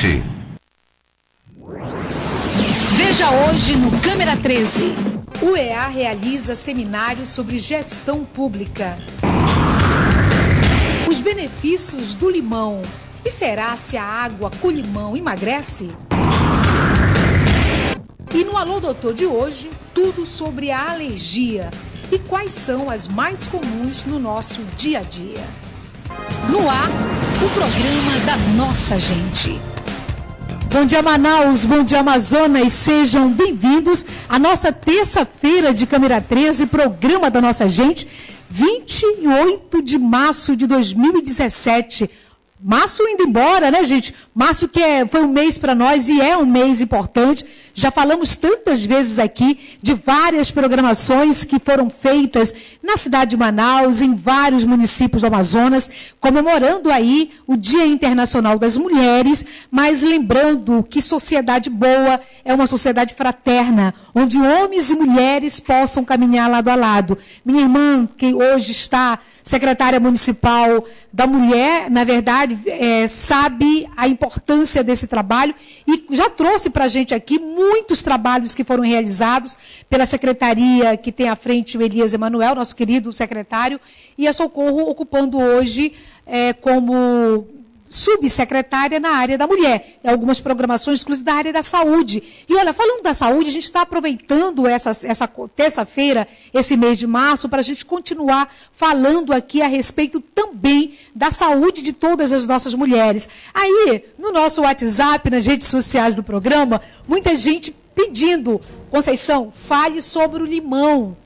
Noroeste. Veja hoje no Câmera 13. O UEA realiza seminário sobre gestão pública. Os benefícios do limão. E será se a água com limão emagrece? E no Alô Doutor de hoje, tudo sobre a alergia e quais são as mais comuns no nosso dia a dia. No ar, o programa da nossa gente. Bom dia, Manaus, bom dia, Amazonas, sejam bem-vindos à nossa terça-feira de Câmera 13, programa da nossa gente, 28 de março de 2017. Março indo embora, né, gente? Março que foi um mês para nós e é um mês importante. Já falamos tantas vezes aqui de várias programações que foram feitas na cidade de Manaus, em vários municípios do Amazonas, comemorando aí o Dia Internacional das Mulheres, mas lembrando que sociedade boa é uma sociedade fraterna, onde homens e mulheres possam caminhar lado a lado. Minha irmã, que hoje está secretária municipal da mulher, na verdade, sabe a importância desse trabalho e já trouxe para a gente aqui muitos trabalhos que foram realizados pela secretaria que tem à frente o Elias Emanuel, nosso querido secretário, e a Socorro ocupando hoje como subsecretária na área da mulher. Algumas programações, inclusive da área da saúde. E olha, falando da saúde, a gente está aproveitando essa terça-feira, esse mês de março, para a gente continuar falando aqui a respeito também da saúde de todas as nossas mulheres. Aí, no nosso WhatsApp, nas redes sociais do programa, muita gente pedindo, Conceição, fale sobre o limão.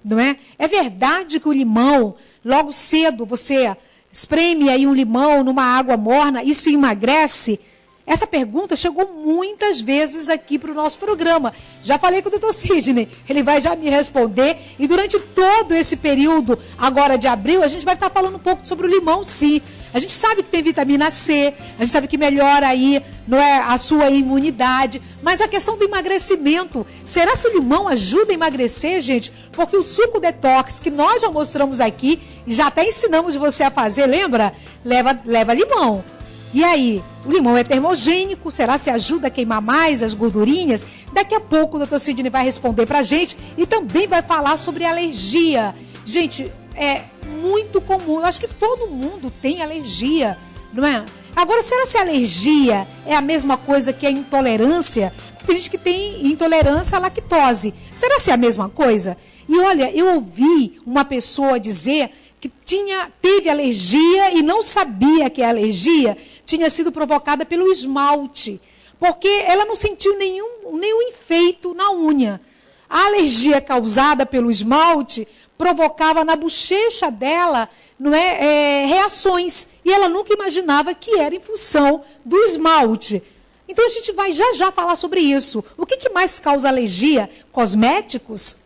Não é? É verdade que o limão, logo cedo, você espreme aí um limão numa água morna, isso emagrece? Essa pergunta chegou muitas vezes aqui para o nosso programa. Já falei com o doutor Sidney, ele vai já me responder. E durante todo esse período, agora de abril, a gente vai estar falando um pouco sobre o limão, sim. A gente sabe que tem vitamina C, a gente sabe que melhora aí, não é, a sua imunidade. Mas a questão do emagrecimento, será se o limão ajuda a emagrecer, gente? Porque o suco detox que nós já mostramos aqui, e já até ensinamos você a fazer, lembra? Leva limão. E aí, o limão é termogênico, será se ajuda a queimar mais as gordurinhas? Daqui a pouco o doutor Sidney vai responder para a gente e também vai falar sobre alergia. Gente, é muito comum, eu acho que todo mundo tem alergia, não é? Agora, será se a alergia é a mesma coisa que a intolerância? Tem gente que tem intolerância à lactose. Será se é a mesma coisa? E olha, eu ouvi uma pessoa dizer que teve alergia e não sabia que a alergia tinha sido provocada pelo esmalte, porque ela não sentiu nenhum efeito na unha. A alergia causada pelo esmalte provocava na bochecha dela, não é, reações, e ela nunca imaginava que era em função do esmalte. Então a gente vai já falar sobre isso. O que mais causa alergia? Cosméticos?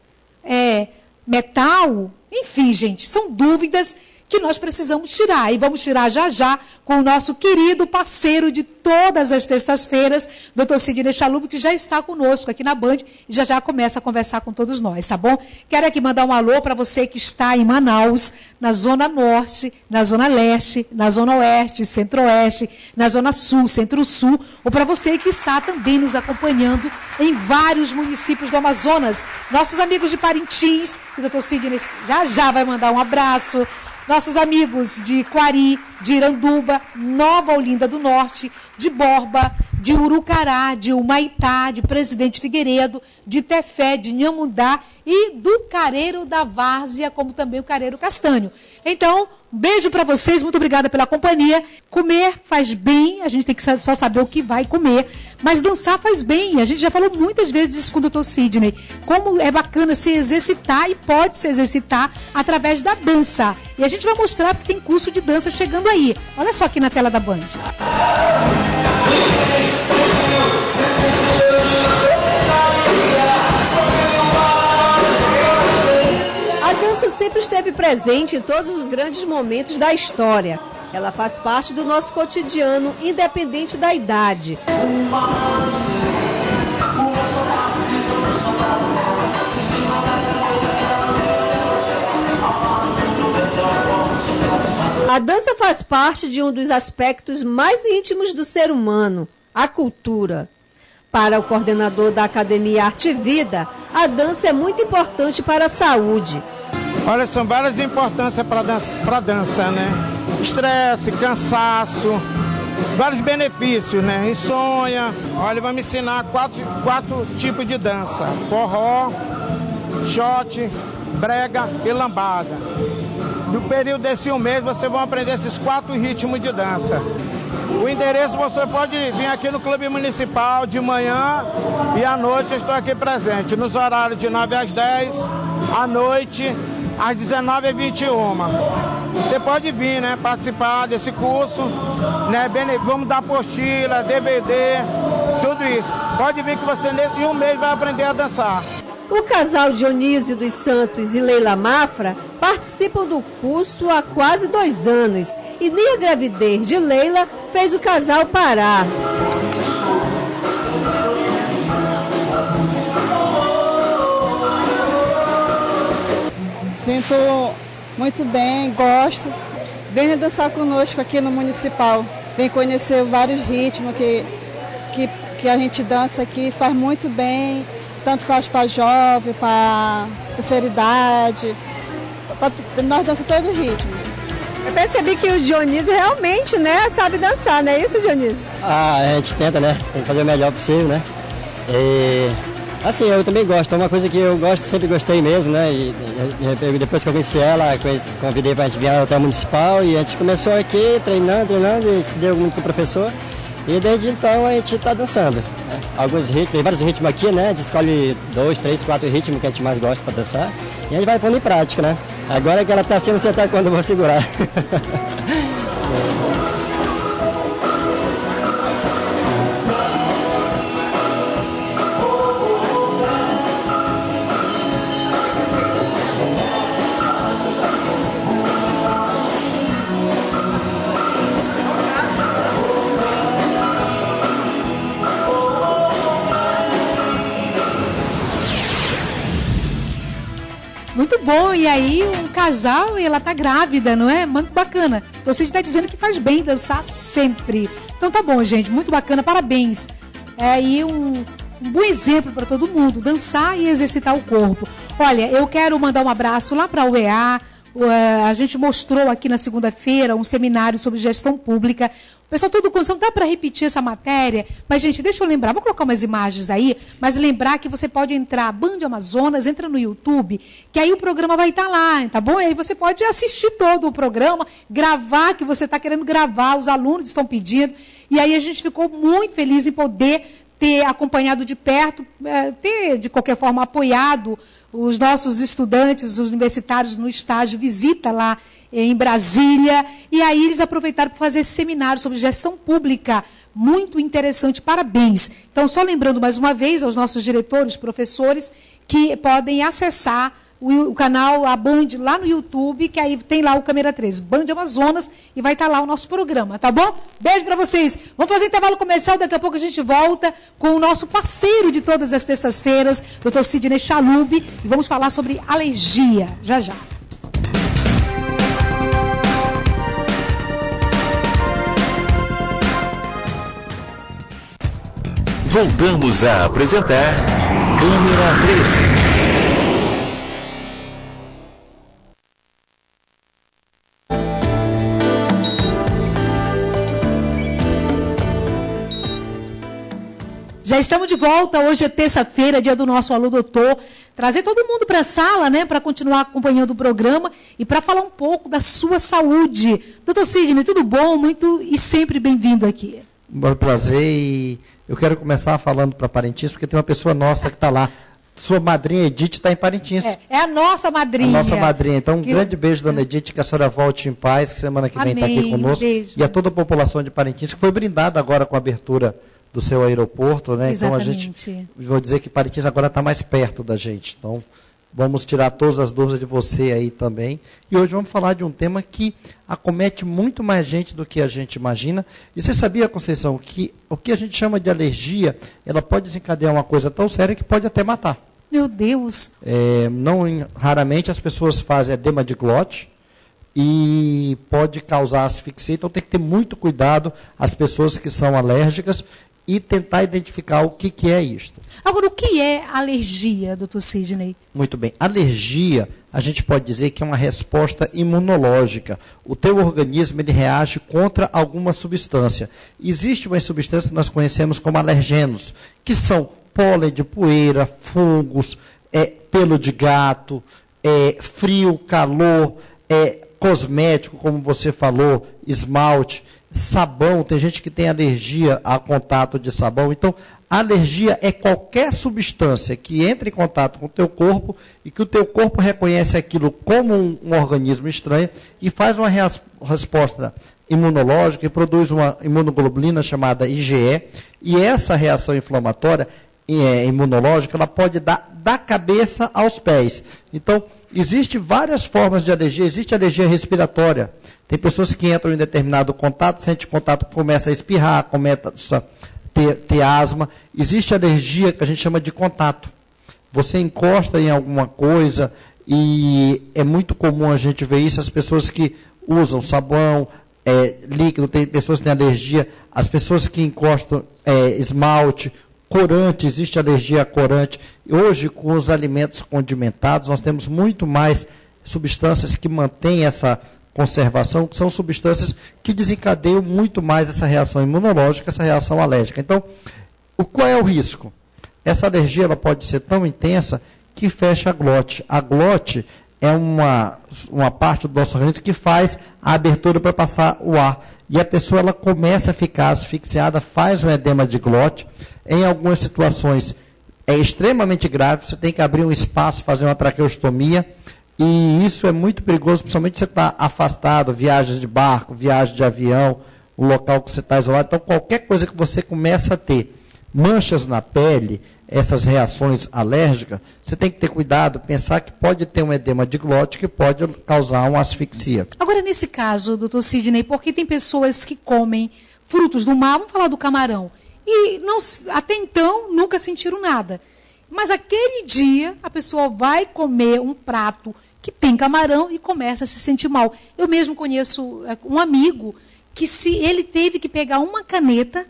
Metal? Enfim, gente, são dúvidas que nós precisamos tirar. E vamos tirar já com o nosso querido parceiro de todas as terças-feiras, doutor Sidney Chalub, que já está conosco aqui na Band e já começa a conversar com todos nós, tá bom? Quero aqui mandar um alô para você que está em Manaus, na Zona Norte, na Zona Leste, na Zona Oeste, Centro-Oeste, na Zona Sul, Centro-Sul, ou para você que está também nos acompanhando em vários municípios do Amazonas. Nossos amigos de Parintins, o doutor Sidney já vai mandar um abraço. Nossos amigos de Quari, de Iranduba, Nova Olinda do Norte, de Borba, de Urucará, de Humaitá, de Presidente Figueiredo, de Tefé, de Nhamundá e do Careiro da Várzea, como também o Careiro Castanho. Então, um beijo para vocês, muito obrigada pela companhia. Comer faz bem, a gente tem que só saber o que vai comer, mas dançar faz bem. A gente já falou muitas vezes isso com o doutor Sidney, como é bacana se exercitar e pode se exercitar através da dança. E a gente vai mostrar que tem curso de dança chegando aí. Olha só aqui na tela da Band. A dança sempre esteve presente em todos os grandes momentos da história. Ela faz parte do nosso cotidiano, independente da idade. A dança faz parte de um dos aspectos mais íntimos do ser humano. a cultura. Para o coordenador da Academia Arte e Vida, a dança é muito importante para a saúde. Olha, são várias importâncias para a dança, né? Estresse, cansaço, vários benefícios, né? Insônia. Olha, vamos ensinar quatro tipos de dança: forró, shot, brega e lambada. No período desse um mês, vocês vão aprender esses 4 ritmos de dança. O endereço, você pode vir aqui no Clube Municipal de manhã e à noite eu estou aqui presente, nos horários de 9 às 10, à noite, às 19 às 21. Você pode vir, né, participar desse curso, né, vamos dar apostila, DVD, tudo isso. Pode vir que você em um mês vai aprender a dançar. O casal Dionísio dos Santos e Leila Mafra participam do curso há quase 2 anos e nem a gravidez de Leila fez o casal parar. Sinto muito bem, gosto. Venha dançar conosco aqui no Municipal. Vem conhecer vários ritmos que a gente dança aqui, faz muito bem. Tanto faz para jovem, para terceira idade. Nós dançamos todo o ritmo. Eu percebi que o Dionísio realmente, né, sabe dançar, não é isso, Dionísio? A gente tenta, né? Tem que fazer o melhor possível, né? E, assim, eu também gosto. É uma coisa que eu gosto, sempre gostei mesmo, né? E depois que eu conheci ela, convidei para a gente vir até o Municipal e a gente começou aqui treinando e se deu muito com o professor. E desde então a gente está dançando, né? Alguns ritmos, tem vários ritmos aqui, né? A gente escolhe 2, 3, 4 ritmos que a gente mais gosta para dançar. E a gente vai pondo em prática, né? Agora que ela está assim, você está quando eu vou segurar. Muito bom, e aí um casal e ela tá grávida, não é? Muito bacana. Você está dizendo que faz bem dançar sempre. Então tá bom, gente, muito bacana, parabéns. E um bom exemplo para todo mundo, dançar e exercitar o corpo. Olha, eu quero mandar um abraço lá para a UEA. A gente mostrou aqui na segunda-feira um seminário sobre gestão pública. O pessoal todo consciente, dá para repetir essa matéria, mas, gente, deixa eu lembrar, vou colocar umas imagens aí, mas lembrar que você pode entrar, Band Amazonas, entra no YouTube, que aí o programa vai estar lá, tá bom? E aí você pode assistir todo o programa, gravar, que você está querendo gravar, os alunos estão pedindo, e aí a gente ficou muito feliz em poder ter acompanhado de perto, ter, de qualquer forma, apoiado os nossos estudantes, os universitários no estágio, visita lá em Brasília, e aí eles aproveitaram para fazer esse seminário sobre gestão pública, muito interessante, parabéns. Então, só lembrando mais uma vez aos nossos diretores, professores, que podem acessar o canal, a Band, lá no YouTube, que aí tem lá o Câmera 13, Band Amazonas, e vai estar lá o nosso programa, tá bom? Beijo para vocês. Vamos fazer intervalo comercial, daqui a pouco a gente volta com o nosso parceiro de todas as terças-feiras, Dr. Sidney Chalub, e vamos falar sobre alergia, já já. Voltamos a apresentar Câmera 13. Já estamos de volta, hoje é terça-feira, dia do nosso Alô Doutor. Trazer todo mundo para a sala, né, para continuar acompanhando o programa e para falar um pouco da sua saúde. Doutor Sidney, tudo bom? Muito e sempre bem-vindo aqui. Um prazer, e eu quero começar falando para Parintins, porque tem uma pessoa nossa que está lá. Sua madrinha Edith está em Parintins. É a nossa madrinha. A nossa madrinha. Então, um grande beijo, dona Edith, que a senhora volte em paz, que semana que vem está aqui conosco. Beijo. E a toda a população de Parintins, que foi brindada agora com a abertura do seu aeroporto, né? Exatamente. Então, a gente, vou dizer que Parintins agora está mais perto da gente. Então, vamos tirar todas as dúvidas de você aí também. E hoje vamos falar de um tema que acomete muito mais gente do que a gente imagina. E você sabia, Conceição, que o que a gente chama de alergia, ela pode desencadear uma coisa tão séria que pode até matar. Meu Deus! Raramente as pessoas fazem edema de glote e pode causar asfixia. Então tem que ter muito cuidado as pessoas que são alérgicas. e tentar identificar o que é isto. Agora, o que é alergia, doutor Sidney? Muito bem. Alergia, a gente pode dizer que é uma resposta imunológica. O teu organismo ele reage contra alguma substância. Existe uma substância que nós conhecemos como alergenos, que são pólen de poeira, fungos, pelo de gato, frio, calor, cosmético, como você falou, esmalte, sabão. Tem gente que tem alergia a contato de sabão. Então, alergia é qualquer substância que entra em contato com o teu corpo e que o teu corpo reconhece aquilo como um organismo estranho e faz uma resposta imunológica e produz uma imunoglobulina chamada IgE. E essa reação inflamatória imunológica, ela pode dar da cabeça aos pés. Então, existem várias formas de alergia. Existe alergia respiratória. Tem pessoas que entram em determinado contato, sente contato, começa a espirrar, começa a ter asma. Existe alergia que a gente chama de contato. Você encosta em alguma coisa e é muito comum a gente ver isso, as pessoas que usam sabão, líquido, tem pessoas que têm alergia, as pessoas que encostam esmalte, corante, existe alergia a corante. Hoje, com os alimentos condimentados, nós temos muito mais substâncias que mantêm essa conservação, que são substâncias que desencadeiam muito mais essa reação imunológica, essa reação alérgica. Então, qual é o risco? Essa alergia ela pode ser tão intensa que fecha a glote. A glote é uma parte do nosso organismo que faz a abertura para passar o ar. E a pessoa ela começa a ficar asfixiada, faz um edema de glote. Em algumas situações é extremamente grave, você tem que abrir um espaço, fazer uma traqueostomia. E isso é muito perigoso, principalmente se você está afastado, viagens de barco, viagem de avião, o local que você está isolado. Então, qualquer coisa que você começa a ter manchas na pele, essas reações alérgicas, você tem que ter cuidado, pensar que pode ter um edema de glote que pode causar uma asfixia. Agora, nesse caso, doutor Sidney, porque tem pessoas que comem frutos do mar, vamos falar do camarão, e não, até então nunca sentiram nada. Mas aquele dia a pessoa vai comer um prato que tem camarão e começa a se sentir mal. Eu mesmo conheço um amigo que ele teve que pegar uma caneta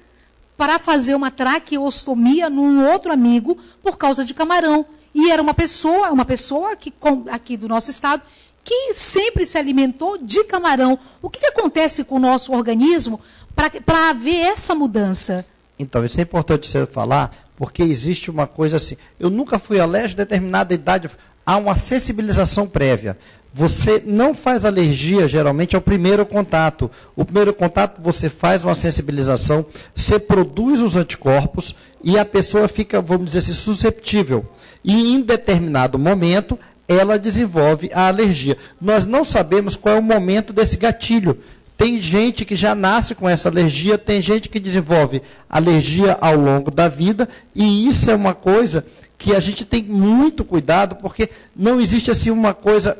para fazer uma traqueostomia num outro amigo por causa de camarão. E era uma pessoa que, aqui do nosso estado que sempre se alimentou de camarão. O que acontece com o nosso organismo para haver essa mudança? Então, isso é importante você falar, porque existe uma coisa assim. Eu nunca fui alérgico a determinada idade. Há uma sensibilização prévia. Você não faz alergia, geralmente, ao primeiro contato. O primeiro contato, você faz uma sensibilização, você produz os anticorpos e a pessoa fica, vamos dizer assim, susceptível. E, em determinado momento, ela desenvolve a alergia. Nós não sabemos qual é o momento desse gatilho. Tem gente que já nasce com essa alergia, tem gente que desenvolve alergia ao longo da vida, e isso é uma coisa que a gente tem muito cuidado, porque não existe assim uma coisa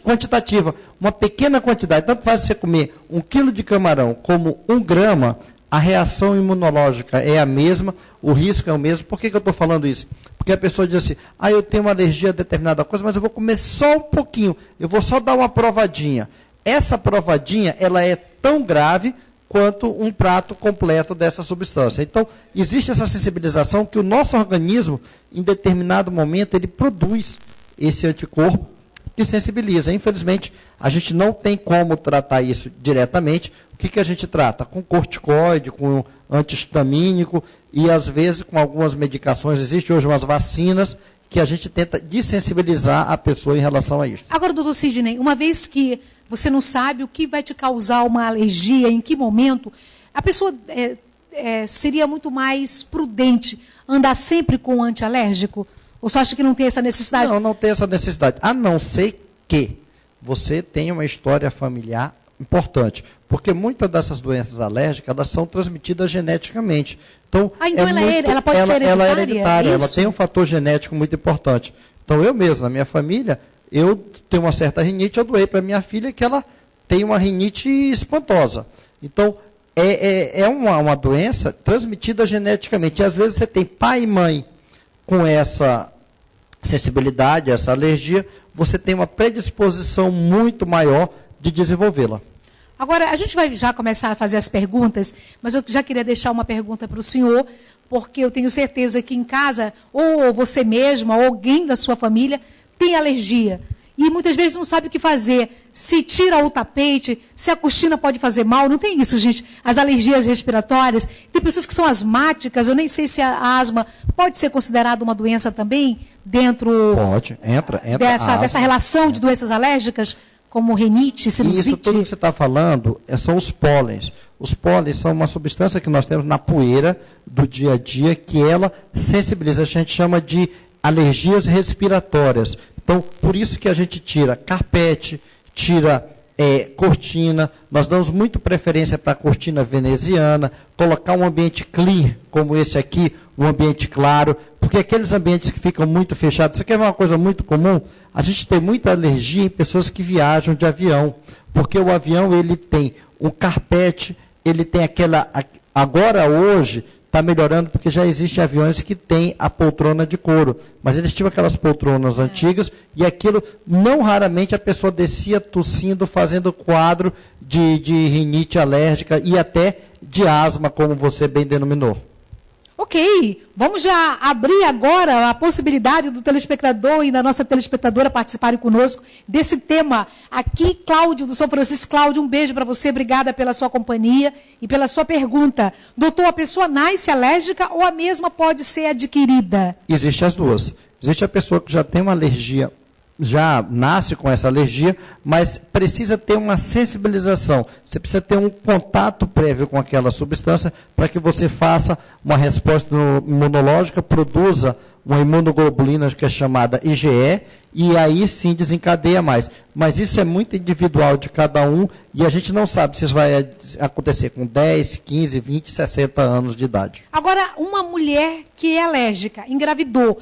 quantitativa, uma pequena quantidade. Tanto faz você comer 1 quilo de camarão como 1 grama, a reação imunológica é a mesma, o risco é o mesmo. Por que eu estou falando isso? Porque a pessoa diz assim, eu tenho uma alergia a determinada coisa, mas eu vou comer só um pouquinho, eu vou só dar uma provadinha. Essa provadinha, ela é tão grave quanto um prato completo dessa substância. Então, existe essa sensibilização que o nosso organismo, em determinado momento, ele produz esse anticorpo que sensibiliza. Infelizmente, a gente não tem como tratar isso diretamente. O que a gente trata? Com corticoide, com antihistamínico e, às vezes, com algumas medicações. Existem hoje umas vacinas que a gente tenta desensibilizar a pessoa em relação a isso. Agora, doutor Sidney, uma vez que você não sabe o que vai te causar uma alergia, em que momento, a pessoa seria muito mais prudente andar sempre com um antialérgico? Ou você acha que não tem essa necessidade? Não, não tem essa necessidade. A não ser que você tenha uma história familiar importante. Porque muitas dessas doenças alérgicas, elas são transmitidas geneticamente. Então, então ela pode ser hereditária? Ela é hereditária, ela tem um fator genético muito importante. Então, eu mesmo, na minha família, eu tenho uma certa rinite, eu doei para minha filha que ela tem uma rinite espantosa. Então, é uma doença transmitida geneticamente. E, às vezes, você tem pai e mãe com essa sensibilidade, essa alergia, você tem uma predisposição muito maior de desenvolvê-la. Agora, a gente vai já começar a fazer as perguntas, mas eu já queria deixar uma pergunta para o senhor, porque eu tenho certeza que em casa, ou você mesma, ou alguém da sua família, tem alergia. E muitas vezes não sabe o que fazer. Se tira o tapete, se a cortina pode fazer mal. Não tem isso, gente. As alergias respiratórias. Tem pessoas que são asmáticas. Eu nem sei se a asma pode ser considerada uma doença também dentro... Pode, entra dessa relação de doenças alérgicas, como rinite, sinusite. Isso tudo que você está falando são os pólens. Os pólens são uma substância que nós temos na poeira do dia a dia, que ela sensibiliza. A gente chama de alergias respiratórias. Então, por isso que a gente tira carpete, tira cortina. Nós damos muito preferência para a cortina veneziana, colocar um ambiente clear, como esse aqui, um ambiente claro, porque aqueles ambientes que ficam muito fechados, isso aqui é uma coisa muito comum, a gente tem muita alergia em pessoas que viajam de avião, porque o avião ele tem um carpete, ele tem aquela... Agora, hoje, está melhorando porque já existem aviões que têm a poltrona de couro. Mas eles tinham aquelas poltronas antigas e aquilo, não raramente, a pessoa descia tossindo, fazendo quadro de rinite alérgica e até de asma, como você bem denominou. Ok, vamos já abrir agora a possibilidade do telespectador e da nossa telespectadora participarem conosco desse tema. Aqui, Cláudio, do São Francisco. Cláudio, um beijo para você, obrigada pela sua companhia e pela sua pergunta. Doutor, a pessoa nasce alérgica ou a mesma pode ser adquirida? Existe as duas. Existe a pessoa que já tem uma alergia, já nasce com essa alergia, mas precisa ter uma sensibilização. Você precisa ter um contato prévio com aquela substância para que você faça uma resposta imunológica, produza uma imunoglobulina que é chamada IgE, e aí sim desencadeia mais. Mas isso é muito individual de cada um, e a gente não sabe se isso vai acontecer com 10, 15, 20, 60 anos de idade. Agora, uma mulher que é alérgica, engravidou,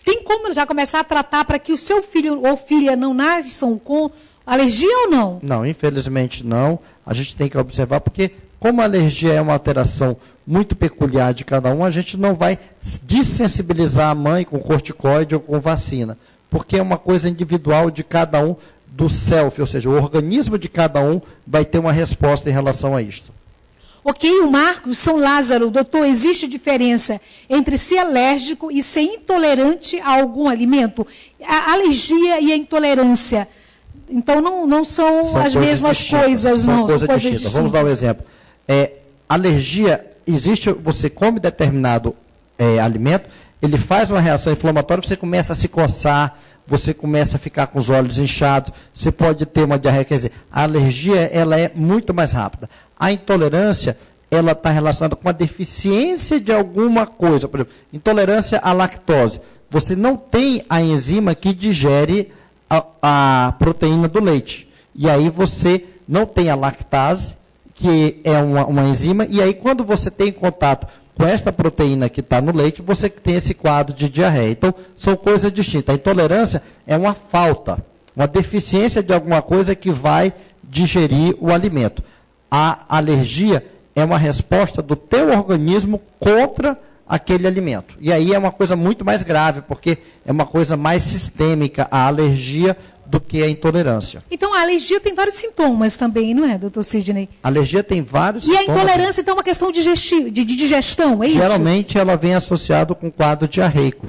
tem como já começar a tratar para que o seu filho ou filha não nasçam com alergia ou não? Não, infelizmente não. A gente tem que observar, porque como a alergia é uma alteração muito peculiar de cada um, a gente não vai desensibilizar a mãe com corticoide ou com vacina, porque é uma coisa individual de cada um, do self, ou seja, o organismo de cada um vai ter uma resposta em relação a isto. Ok, o Marcos, São Lázaro, doutor, existe diferença entre ser alérgico e ser intolerante a algum alimento? A alergia e a intolerância, então não são as mesmas coisas, não? São coisas distintas. Vamos dar um exemplo. Alergia, existe, você come determinado alimento, ele faz uma reação inflamatória, você começa a se coçar, você começa a ficar com os olhos inchados, você pode ter uma diarreia. Quer dizer, a alergia ela é muito mais rápida. A intolerância, ela está relacionada com a deficiência de alguma coisa. Por exemplo, intolerância à lactose. Você não tem a enzima que digere a proteína do leite. E aí você não tem a lactase, que é uma enzima, e aí quando você tem contato com esta proteína que está no leite, você tem esse quadro de diarreia. Então, são coisas distintas. A intolerância é uma falta, uma deficiência de alguma coisa que vai digerir o alimento. A alergia é uma resposta do teu organismo contra aquele alimento. E aí é uma coisa muito mais grave, porque é uma coisa mais sistêmica, a alergia, do que a intolerância. Então, a alergia tem vários sintomas também, não é, doutor Sidney? A alergia tem vários sintomas. E a intolerância, então, é uma questão de digestão, é isso? Geralmente, ela vem associada com quadro diarreico.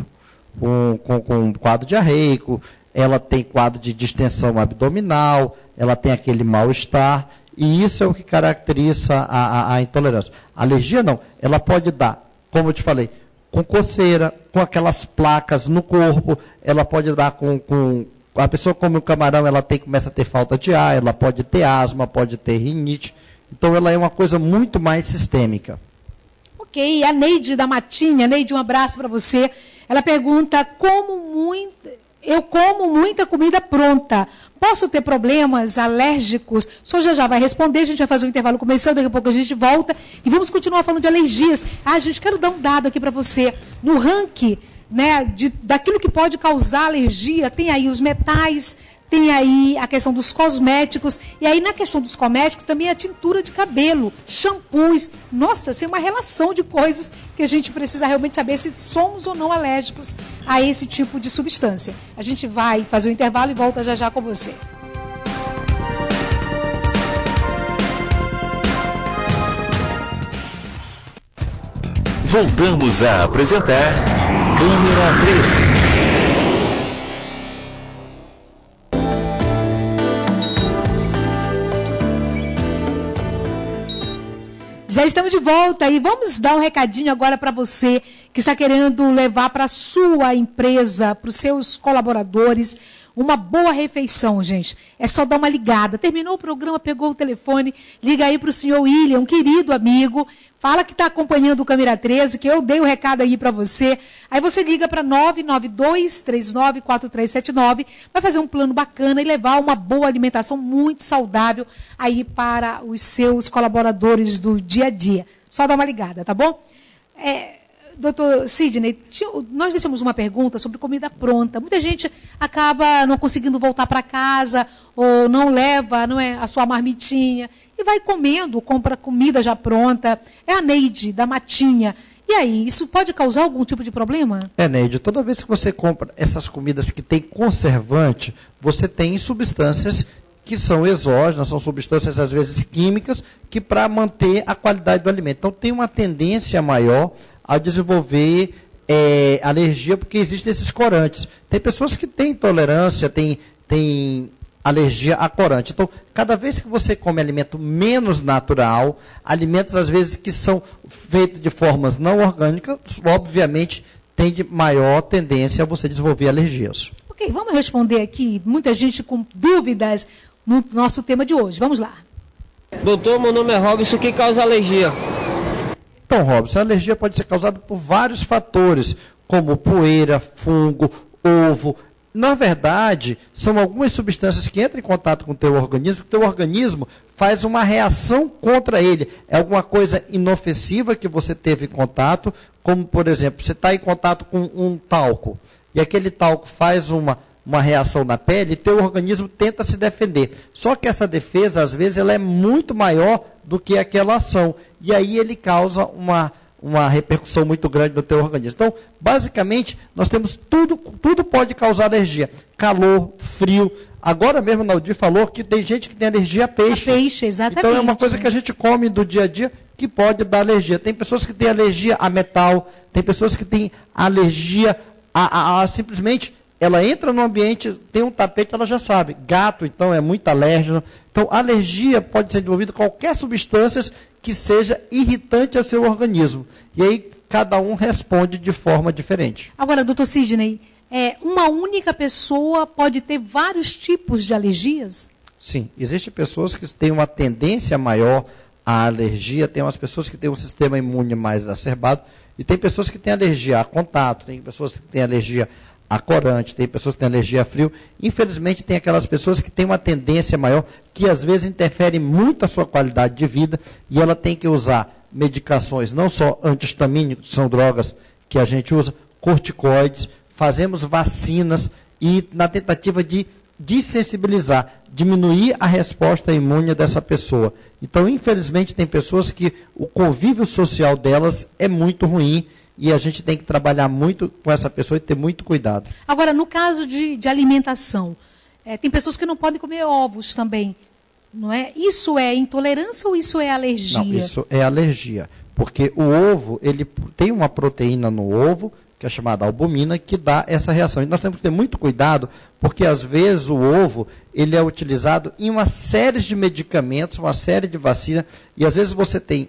Com quadro diarreico, ela tem quadro de distensão abdominal, ela tem aquele mal-estar, e isso é o que caracteriza a intolerância. A alergia, não. Ela pode dar, como eu te falei, com coceira, com aquelas placas no corpo, ela pode dar com a pessoa come o camarão, ela começa a ter falta de ar, ela pode ter asma, pode ter rinite. Então, ela é uma coisa muito mais sistêmica. Ok, a Neide da Matinha. Neide, um abraço para você. Ela pergunta, eu como muita comida pronta. Posso ter problemas alérgicos? O senhor já vai responder, a gente vai fazer um intervalo comercial, daqui a pouco a gente volta e vamos continuar falando de alergias. Gente, quero dar um dado aqui para você. No ranking, né, daquilo que pode causar alergia, tem aí os metais, tem aí a questão dos cosméticos, e aí na questão dos cosméticos também a tintura de cabelo, shampoos. Nossa, assim, uma relação de coisas que a gente precisa realmente saber se somos ou não alérgicos a esse tipo de substância. A gente vai fazer o intervalo e volta já já com você. Voltamos a apresentar Câmera 13. Já estamos de volta e vamos dar um recadinho agora para você que está querendo levar para a sua empresa, para os seus colaboradores, uma boa refeição, gente. É só dar uma ligada. Terminou o programa, pegou o telefone, liga aí para o senhor William, um querido amigo, fala que está acompanhando o Câmera 13, que eu dei o recado aí para você. Aí você liga para 992-394379, vai fazer um plano bacana e levar uma boa alimentação muito saudável aí para os seus colaboradores do dia a dia. Só dá uma ligada, tá bom? Doutor Sidney, nós deixamos uma pergunta sobre comida pronta. Muita gente acaba não conseguindo voltar para casa ou não leva a sua marmitinha e vai comendo, compra comida já pronta. É a Neide, da Matinha. E aí, isso pode causar algum tipo de problema? Neide, toda vez que você compra essas comidas que tem conservante, você tem substâncias que são exógenas, são substâncias às vezes químicas, que para manter a qualidade do alimento. Então tem uma tendência maior a desenvolver alergia, porque existem esses corantes. Tem pessoas que têm intolerância, têm alergia a corante. Então, cada vez que você come alimento menos natural, alimentos às vezes que são feitos de formas não orgânicas, obviamente tem de maior tendência a você desenvolver alergias. Ok, vamos responder aqui, muita gente com dúvidas no nosso tema de hoje. Vamos lá. Doutor, meu nome é Robson, o que causa alergia? Então, Robson, a alergia pode ser causada por vários fatores, como poeira, fungo, ovo. Na verdade, são algumas substâncias que entram em contato com o teu organismo faz uma reação contra ele. É alguma coisa inofensiva que você teve em contato, como, por exemplo, você está em contato com um talco, e aquele talco faz uma reação na pele, e teu organismo tenta se defender. Só que essa defesa, às vezes, ela é muito maior do que aquela ação. E aí ele causa uma repercussão muito grande no teu organismo. Então, basicamente, nós temos tudo pode causar alergia. Calor, frio. Agora mesmo, o Naldir falou que tem gente que tem alergia a peixe. A peixe, exatamente. Então, é uma coisa que a gente come do dia a dia que pode dar alergia. Tem pessoas que têm alergia a metal, tem pessoas que têm alergia a simplesmente... Ela entra no ambiente, tem um tapete, ela já sabe. Gato, então, é muito alérgeno. Então, alergia pode ser desenvolvida qualquer substância que seja irritante ao seu organismo. E aí, cada um responde de forma diferente. Agora, doutor Sidney, uma única pessoa pode ter vários tipos de alergias? Sim, existem pessoas que têm uma tendência maior à alergia, tem umas pessoas que têm um sistema imune mais exacerbado, e tem pessoas que têm alergia a contato, tem pessoas que têm alergia a corante, tem pessoas que têm alergia a frio. Infelizmente, tem aquelas pessoas que têm uma tendência maior, que às vezes interfere muito a sua qualidade de vida, e ela tem que usar medicações, não só antihistamínicos, que são drogas que a gente usa, corticoides, fazemos vacinas, e na tentativa de desensibilizar, diminuir a resposta imune dessa pessoa. Então, infelizmente, tem pessoas que o convívio social delas é muito ruim, e a gente tem que trabalhar muito com essa pessoa e ter muito cuidado. Agora, no caso de alimentação, tem pessoas que não podem comer ovos também, não é? Isso é intolerância ou isso é alergia? Não, isso é alergia, porque o ovo, ele tem uma proteína no ovo, que é chamada albumina, que dá essa reação. E nós temos que ter muito cuidado, porque às vezes o ovo, ele é utilizado em uma série de medicamentos, uma série de vacinas, e às vezes você tem...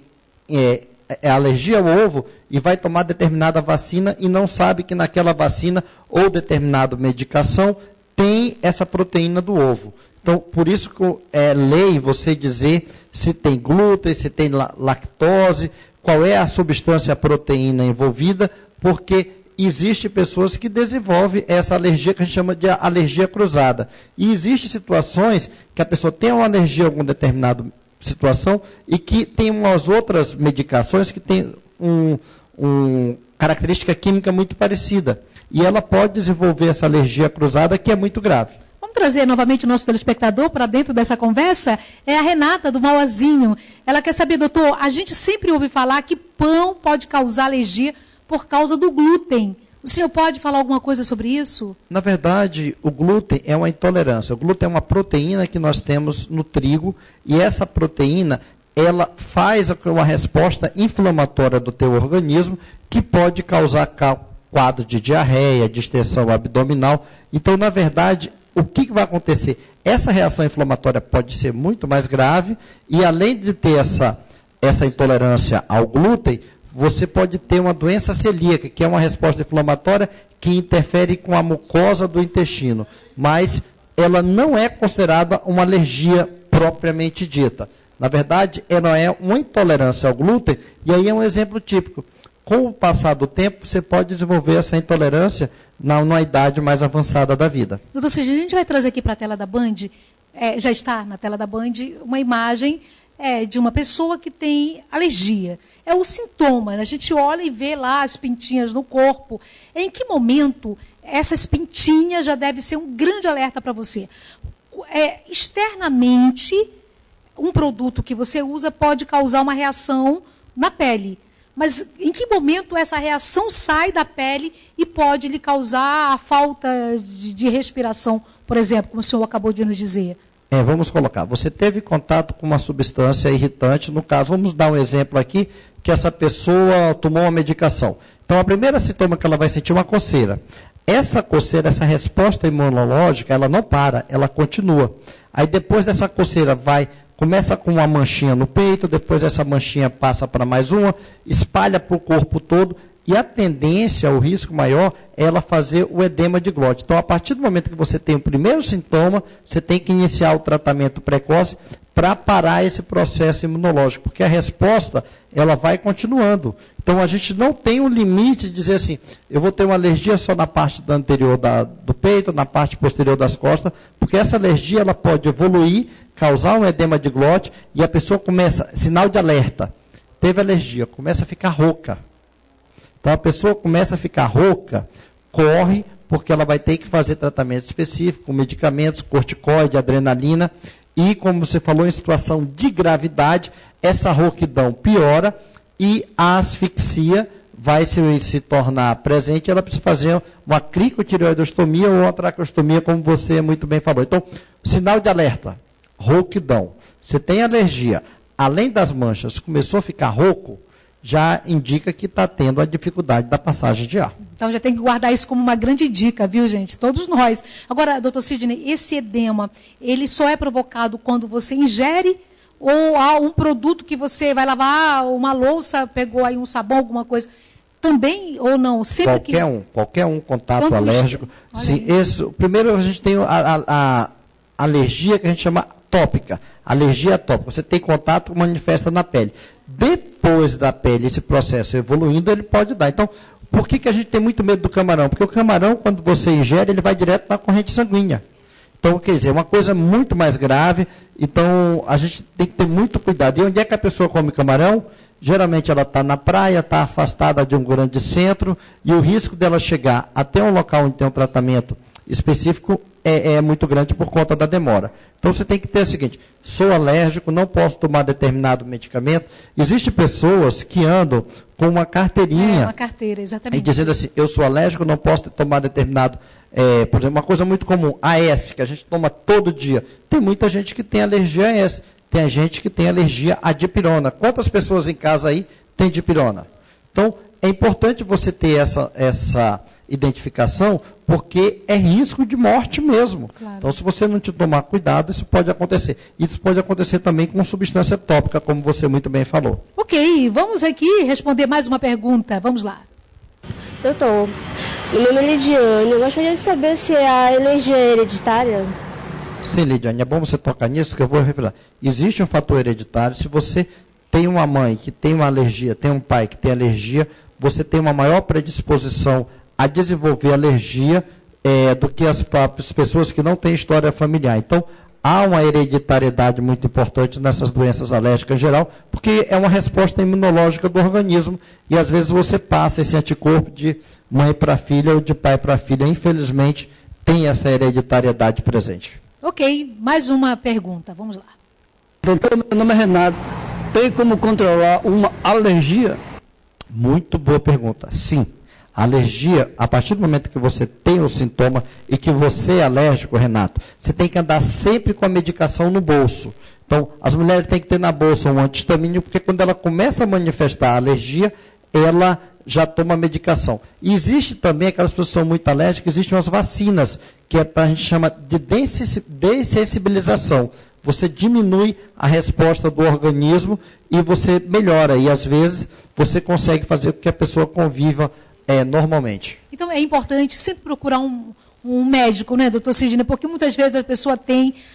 alergia ao ovo e vai tomar determinada vacina e não sabe que naquela vacina ou determinada medicação tem essa proteína do ovo. Então, por isso que é lei você dizer se tem glúten, se tem lactose, qual é a substância proteína envolvida, porque existem pessoas que desenvolvem essa alergia que a gente chama de alergia cruzada. E existem situações que a pessoa tem uma alergia a algum determinado situação e que tem umas outras medicações que tem uma característica química muito parecida. E ela pode desenvolver essa alergia cruzada que é muito grave. Vamos trazer novamente o nosso telespectador para dentro dessa conversa? É a Renata, do Mauazinho. Ela quer saber, doutor, a gente sempre ouve falar que pão pode causar alergia por causa do glúten. O senhor pode falar alguma coisa sobre isso? Na verdade, o glúten é uma intolerância. O glúten é uma proteína que nós temos no trigo, e essa proteína, ela faz uma resposta inflamatória do teu organismo que pode causar quadro de diarreia, distensão abdominal. Então, na verdade, o que vai acontecer? Essa reação inflamatória pode ser muito mais grave e, além de ter essa intolerância ao glúten, você pode ter uma doença celíaca, que é uma resposta inflamatória que interfere com a mucosa do intestino, mas ela não é considerada uma alergia propriamente dita. Na verdade, ela é uma intolerância ao glúten, e aí é um exemplo típico. Com o passar do tempo, você pode desenvolver essa intolerância numa idade mais avançada da vida. Doutor Cid, a gente vai trazer aqui para a tela da Band, já está na tela da Band, uma imagem de uma pessoa que tem alergia. É o sintoma, a gente olha e vê lá as pintinhas no corpo. Em que momento essas pintinhas já deve ser um grande alerta para você? Externamente, um produto que você usa pode causar uma reação na pele. Mas em que momento essa reação sai da pele e pode lhe causar a falta de respiração, por exemplo, como o senhor acabou de nos dizer? Vamos colocar, você teve contato com uma substância irritante, no caso, vamos dar um exemplo aqui, que essa pessoa tomou uma medicação. Então, a primeira sintoma que ela vai sentir é uma coceira. Essa coceira, essa resposta imunológica, ela não para, ela continua. Aí, depois dessa coceira, começa com uma manchinha no peito, depois essa manchinha passa para mais uma, espalha para o corpo todo, e a tendência, o risco maior, é ela fazer o edema de glote. Então, a partir do momento que você tem o primeiro sintoma, você tem que iniciar o tratamento precoce para parar esse processo imunológico, porque a resposta, ela vai continuando. Então, a gente não tem um limite de dizer assim, eu vou ter uma alergia só na parte anterior do peito, na parte posterior das costas, porque essa alergia, ela pode evoluir, causar um edema de glote, e a pessoa começa, sinal de alerta, teve alergia, começa a ficar rouca. Então, a pessoa começa a ficar rouca, corre, porque ela vai ter que fazer tratamento específico, com medicamentos, corticoide, adrenalina, e, como você falou, em situação de gravidade, essa rouquidão piora e a asfixia vai se tornar presente, ela precisa fazer uma cricotireoidostomia ou uma traqueostomia, como você muito bem falou. Então, sinal de alerta, rouquidão. Você tem alergia, além das manchas, começou a ficar rouco, já indica que está tendo a dificuldade da passagem de ar. Então, já tem que guardar isso como uma grande dica, viu, gente? Todos nós. Agora, doutor Sidney, esse edema, ele só é provocado quando você ingere ou há um produto que você vai lavar uma louça, pegou aí um sabão, alguma coisa, também ou não? Sempre qualquer um contato alérgico. Sim, primeiro a gente tem a alergia que a gente chama tópica. Alergia tópica. Você tem contato, manifesta na pele. Depois da pele, esse processo evoluindo, ele pode dar. Então, por que a gente tem muito medo do camarão? Porque o camarão, quando você ingere, ele vai direto na corrente sanguínea. Então, quer dizer, é uma coisa muito mais grave. Então, a gente tem que ter muito cuidado. E onde é que a pessoa come camarão? Geralmente ela está na praia, está afastada de um grande centro, e o risco dela chegar até um local onde tem um tratamento específico é muito grande por conta da demora. Então, você tem que ter o seguinte, sou alérgico, não posso tomar determinado medicamento. Existem pessoas que andam com uma carteirinha. Uma carteira, exatamente. E dizendo assim, eu sou alérgico, não posso tomar determinado, por exemplo, uma coisa muito comum, AS, que a gente toma todo dia. Tem muita gente que tem alergia a AS. Tem gente que tem alergia à dipirona. Quantas pessoas em casa aí têm dipirona? Então, é importante você ter essa identificação, porque é risco de morte mesmo. Claro. Então, se você não te tomar cuidado, isso pode acontecer. Isso pode acontecer também com substância tópica, como você muito bem falou. Ok, vamos aqui responder mais uma pergunta. Vamos lá. Doutor, meu nome é Lidiane. Eu gostaria de saber se a alergia é hereditária. Sim, Lidiane, é bom você tocar nisso, que eu vou revelar. Existe um fator hereditário. Se você tem uma mãe que tem uma alergia, tem um pai que tem alergia, você tem uma maior predisposição a desenvolver alergia do que as próprias pessoas que não têm história familiar. Então, há uma hereditariedade muito importante nessas doenças alérgicas em geral, porque é uma resposta imunológica do organismo, e às vezes você passa esse anticorpo de mãe para filha ou de pai para filha. Infelizmente, tem essa hereditariedade presente. Ok, mais uma pergunta, vamos lá. Doutor, meu nome é Renato. Tem como controlar uma alergia? Muito boa pergunta. Sim. A alergia, a partir do momento que você tem o sintoma e que você é alérgico, Renato, você tem que andar sempre com a medicação no bolso. Então, as mulheres têm que ter na bolsa um antihistamínico, porque quando ela começa a manifestar a alergia, ela já toma medicação. E existe também, aquelas pessoas que são muito alérgicas, existem umas vacinas, que é para a gente chama de dessensibilização. Você diminui a resposta do organismo e você melhora. E, às vezes, você consegue fazer com que a pessoa conviva normalmente. Então, é importante sempre procurar um médico, né, doutor Sidney? Porque muitas vezes a pessoa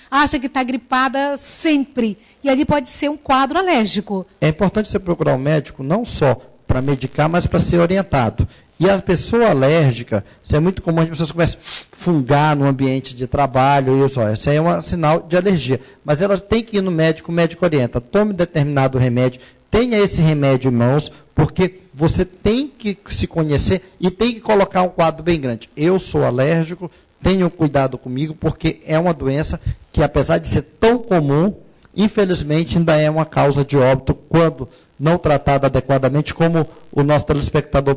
acha que está gripada sempre. E ali pode ser um quadro alérgico. É importante você procurar um médico não só para medicar, mas para ser orientado. E a pessoa alérgica, isso é muito comum, as pessoas começam a fungar no ambiente de trabalho, isso aí é um sinal de alergia. Mas ela tem que ir no médico, o médico orienta, tome determinado remédio, tenha esse remédio em mãos, porque você tem que se conhecer e tem que colocar um quadro bem grande. Eu sou alérgico, tenham cuidado comigo, porque é uma doença que, apesar de ser tão comum, infelizmente ainda é uma causa de óbito quando não tratada adequadamente. Como o nosso telespectador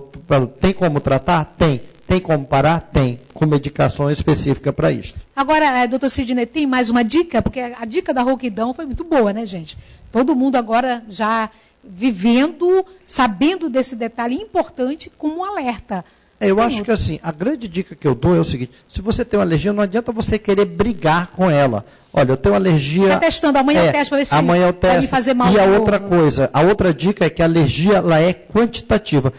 tem como tratar? Tem. Tem como parar? Tem. Com medicação específica para isso. Agora, doutor Sidney, tem mais uma dica? Porque a dica da rouquidão foi muito boa, né, gente? Todo mundo agora já vivendo, sabendo desse detalhe importante como um alerta. Eu acho que assim, a grande dica que eu dou é o seguinte: se você tem uma alergia, não adianta você querer brigar com ela. Olha, eu tenho alergia... Está testando, amanhã eu testo para ver se vai me fazer mal. E a outra coisa, a outra dica é que a alergia ela é quantitativa.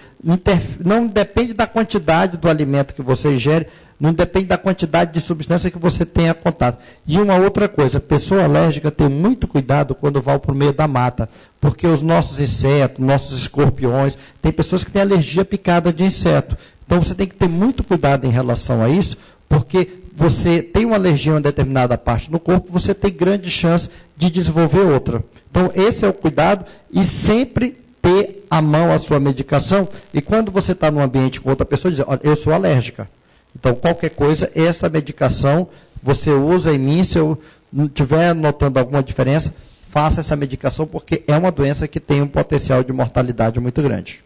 Não depende da quantidade do alimento que você ingere, não depende da quantidade de substância que você tenha contato. E uma outra coisa, a pessoa alérgica tem muito cuidado quando vai para o meio da mata, porque os nossos insetos, nossos escorpiões, tem pessoas que têm alergia à picada de inseto. Então você tem que ter muito cuidado em relação a isso, porque você tem uma alergia em uma determinada parte do corpo, você tem grande chance de desenvolver outra. Então esse é o cuidado, e sempre ter à mão a sua medicação, e quando você está num ambiente com outra pessoa, dizer, olha, eu sou alérgica. Então, qualquer coisa, essa medicação você usa em mim. Se eu não estiver notando alguma diferença, faça essa medicação, porque é uma doença que tem um potencial de mortalidade muito grande.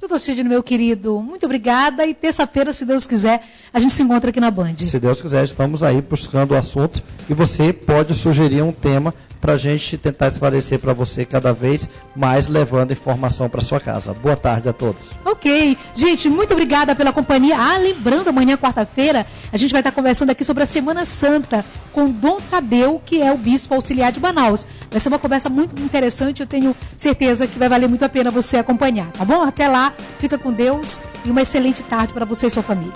Doutor Sidney, meu querido, muito obrigada. E terça-feira, se Deus quiser, a gente se encontra aqui na Band. Se Deus quiser, estamos aí buscando assuntos, e você pode sugerir um tema para a gente tentar esclarecer para você cada vez mais, levando informação para sua casa. Boa tarde a todos. Ok. Gente, muito obrigada pela companhia. Lembrando, amanhã, quarta-feira, a gente vai estar conversando aqui sobre a Semana Santa com Dom Tadeu, que é o bispo auxiliar de Manaus. Vai ser uma conversa muito interessante, eu tenho certeza que vai valer muito a pena você acompanhar, tá bom? Até lá, fica com Deus e uma excelente tarde para você e sua família.